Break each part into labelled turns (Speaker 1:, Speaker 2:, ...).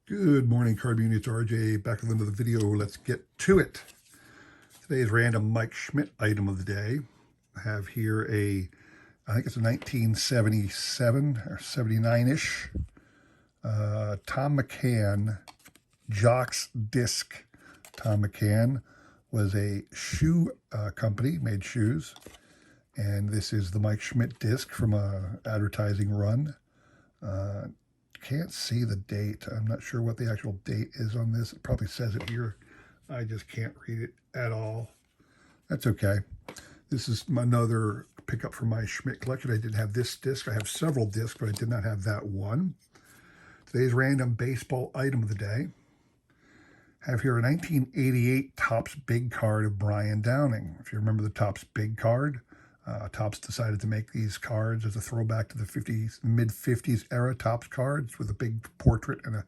Speaker 1: Good morning, Card Community. It's RJ back with another video. Let's get to it. Today's random Mike Schmidt item of the day. I have here I think it's a 1977 or 79-ish Tom McCann Jocks disc. Tom McCann was a shoe company, made shoes. And this is the Mike Schmidt disc from a advertising run. Can't see the date. I'm not sure what the actual date is on this. It probably says it here. I just can't read it at all. That's okay. This is another pickup from my Schmidt collection. I didn't have this disc. I have several discs, but I did not have that one. Today's random baseball item of the day. I have here a 1988 Topps Big card of Brian Downing. If you remember the Topps Big card, Topps decided to make these cards as a throwback to the mid-50s era Topps cards with a big portrait and a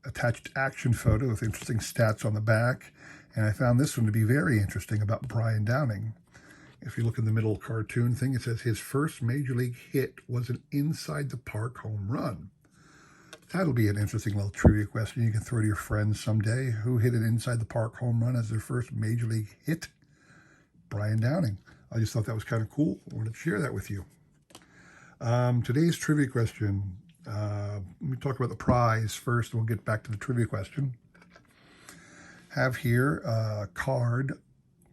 Speaker 1: attached action photo with interesting stats on the back. And I found this one to be very interesting about Brian Downing. If you look in the middle cartoon thing, it says his first major league hit was an inside the park home run. That'll be an interesting little trivia question you can throw to your friends someday. Who hit an inside the park home run as their first major league hit? Brian Downing. I just thought that was kind of cool. I wanted to share that with you. Today's trivia question. Let me talk about the prize first, and we'll get back to the trivia question. Have here a card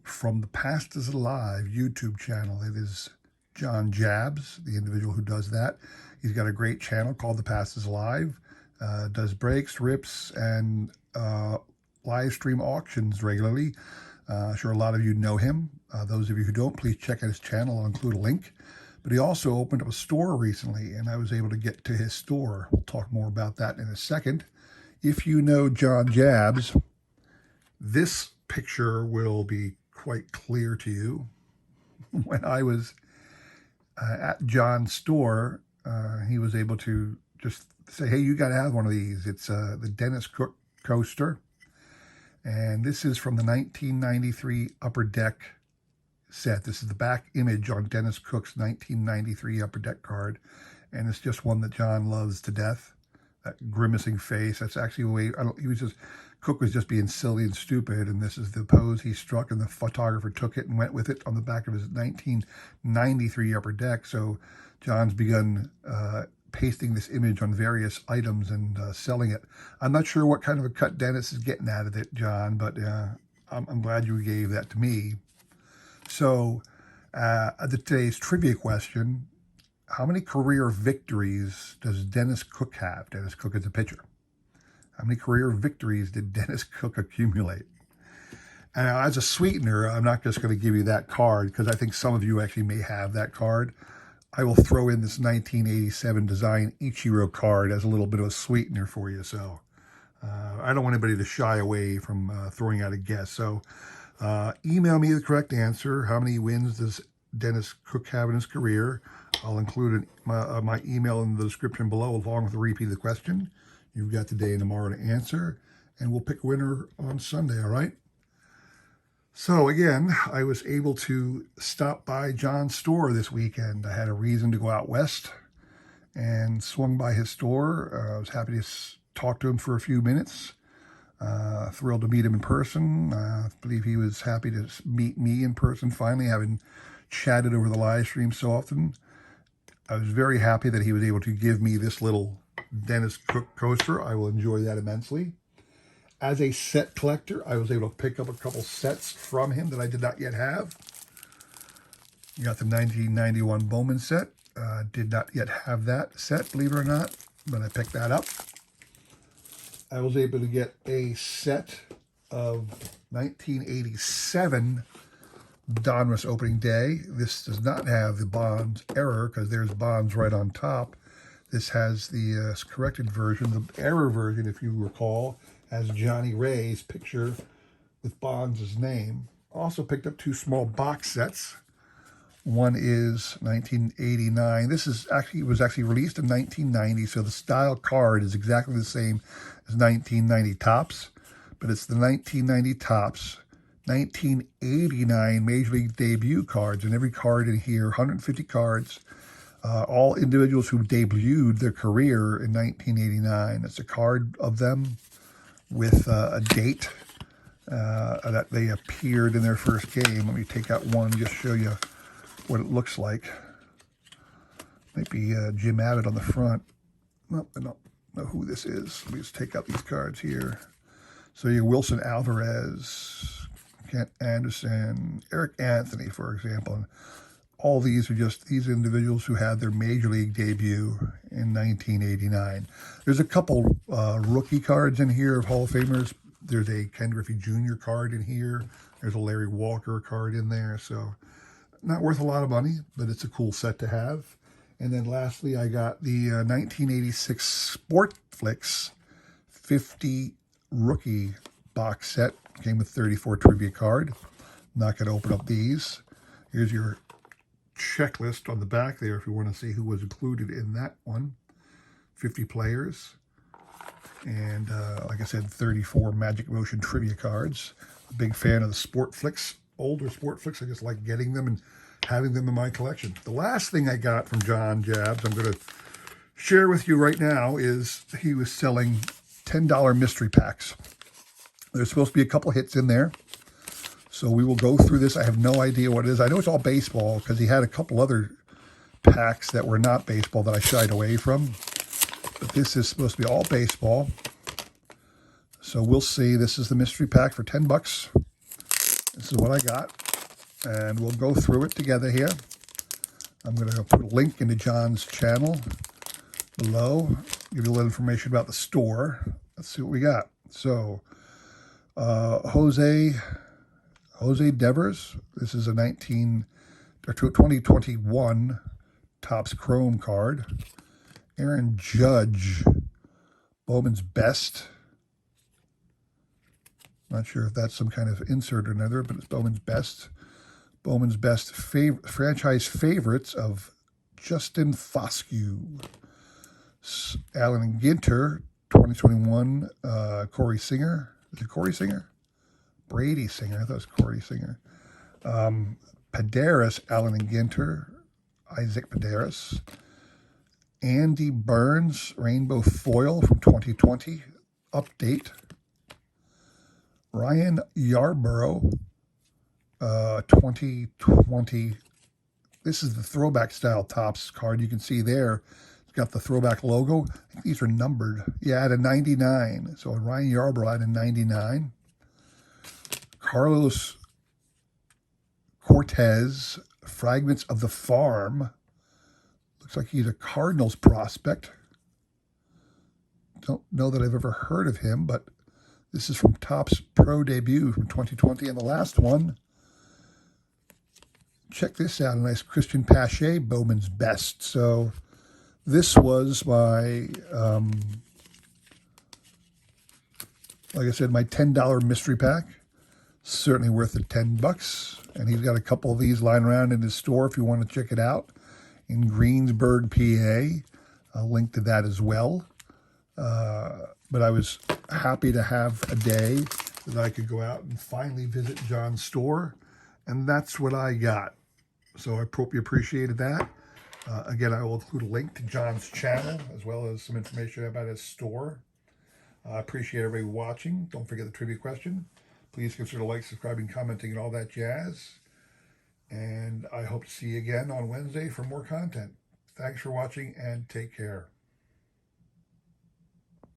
Speaker 1: from the Past is Alive YouTube channel. It is John Jabs, the individual who does that. He's got a great channel called The Past is Alive. Does breaks, rips, and live stream auctions regularly. Sure, a lot of you know him. Those of you who don't, please check out his channel. I'll include a link. But he also opened up a store recently, and I was able to get to his store. We'll talk more about that in a second. If you know John Jabs, this picture will be quite clear to you. When I was at John's store, he was able to just say, hey, you got to have one of these. It's the Dennis Cook coaster. And this is from the 1993 Upper Deck set. This is the back image on Dennis Cook's 1993 Upper Deck card. And it's just one that John loves to death. That grimacing face. That's actually the way, Cook was just being silly and stupid. And this is the pose he struck, and the photographer took it and went with it on the back of his 1993 Upper Deck. So John's begun pasting this image on various items and selling it. I'm not sure what kind of a cut Dennis is getting out of it, John, but I'm glad you gave that to me. So today's trivia question, how many career victories does Dennis Cook have? Dennis Cook is a pitcher. How many career victories did Dennis Cook accumulate? And as a sweetener, I'm not just going to give you that card because I think some of you actually may have that card. I will throw in this 1987 design Ichiro card as a little bit of a sweetener for you. So I don't want anybody to shy away from throwing out a guess. So email me the correct answer. How many wins does Dennis Cook have in his career? I'll include my email in the description below along with a repeat of the question. You've got today and tomorrow to answer, and we'll pick a winner on Sunday, all right? So again, I was able to stop by John's store this weekend. I had a reason to go out west and swung by his store. I was happy to talk to him for a few minutes. Thrilled to meet him in person. I believe he was happy to meet me in person finally, having chatted over the live stream so often. I was very happy that he was able to give me this little Dennis Cook coaster. I will enjoy that immensely. As a set collector, I was able to pick up a couple sets from him that I did not yet have. You got the 1991 Bowman set. Did not yet have that set, believe it or not, but I picked that up. I was able to get a set of 1987 Donruss opening day. This does not have the Bonds error because there's Bonds right on top. This has the corrected version. The error version, if you recall, has Johnny Ray's picture with Bonds' name. Also picked up two small box sets. One is 1989. This was actually released in 1990, so the style card is exactly the same as 1990 Topps, but it's the 1990 Topps 1989 Major League debut cards, and every card in here, 150 cards, all individuals who debuted their career in 1989. It's a card of them with a date that they appeared in their first game. Let me take out one just show you what it looks like. Might be Jim Abbott on the front. Well, I don't know who this is. Let me just take out these cards here. So you Wilson Alvarez, Kent Anderson, Eric Anthony, for example. And all these are just these individuals who had their major league debut in 1989. There's a couple rookie cards in here of Hall of Famers. There's a Ken Griffey Jr. card in here. There's a Larry Walker card in there. So not worth a lot of money, but it's a cool set to have. And then lastly, I got the 1986 Sport Flicks 50 rookie box set. Came with 34 trivia card. Not going to open up these. Here's your checklist on the back there if you want to see who was included in that one. 50 players. And like I said, 34 Magic Motion trivia cards. A big fan of the Sport Flicks, older Sport Flicks. I just like getting them and having them in my collection. The last thing I got from John Jabs, I'm going to share with you right now, is he was selling $10 mystery packs. There's supposed to be a couple hits in there. So we will go through this. I have no idea what it is. I know it's all baseball because he had a couple other packs that were not baseball that I shied away from. But this is supposed to be all baseball. So we'll see. This is the mystery pack for 10 bucks. This is what I got. And we'll go through it together here. I'm going to put a link into John's channel below. Give you a little information about the store. Let's see what we got. So, Jose Devers. This is a 2021 Topps Chrome card. Aaron Judge, Bowman's Best. Not sure if that's some kind of insert or another, but it's Bowman's Best. Bowman's Best franchise favorites of Justin Foscue. Alan Ginter, 2021, Corey Singer. Is it Corey Singer? Brady Singer. I thought it was Corey Singer. Padaris, Alan and Ginter. Isaac Padaris. Andy Burns, Rainbow Foil from 2020. Update. Ryan Yarborough, 2020. This is the throwback style Topps card. You can see there, it's got the throwback logo. I think these are numbered. Yeah, at a 99. So Ryan Yarborough at a 99. Carlos Cortez, Fragments of the Farm. Looks like he's a Cardinals prospect. Don't know that I've ever heard of him, but this is from Topps Pro Debut from 2020. And the last one, check this out, a nice Christian Pache, Bowman's Best. So this was my, like I said, my $10 mystery pack. Certainly worth the 10 bucks. And he's got a couple of these lying around in his store if you want to check it out in Greensburg, PA. I'll link to that as well. But I was happy to have a day that I could go out and finally visit John's store. And that's what I got. So I hope you appreciated that. Again, I will include a link to John's channel as well as some information about his store. I appreciate everybody watching. Don't forget the trivia question. Please consider liking, subscribing, commenting, and all that jazz. And I hope to see you again on Wednesday for more content. Thanks for watching and take care.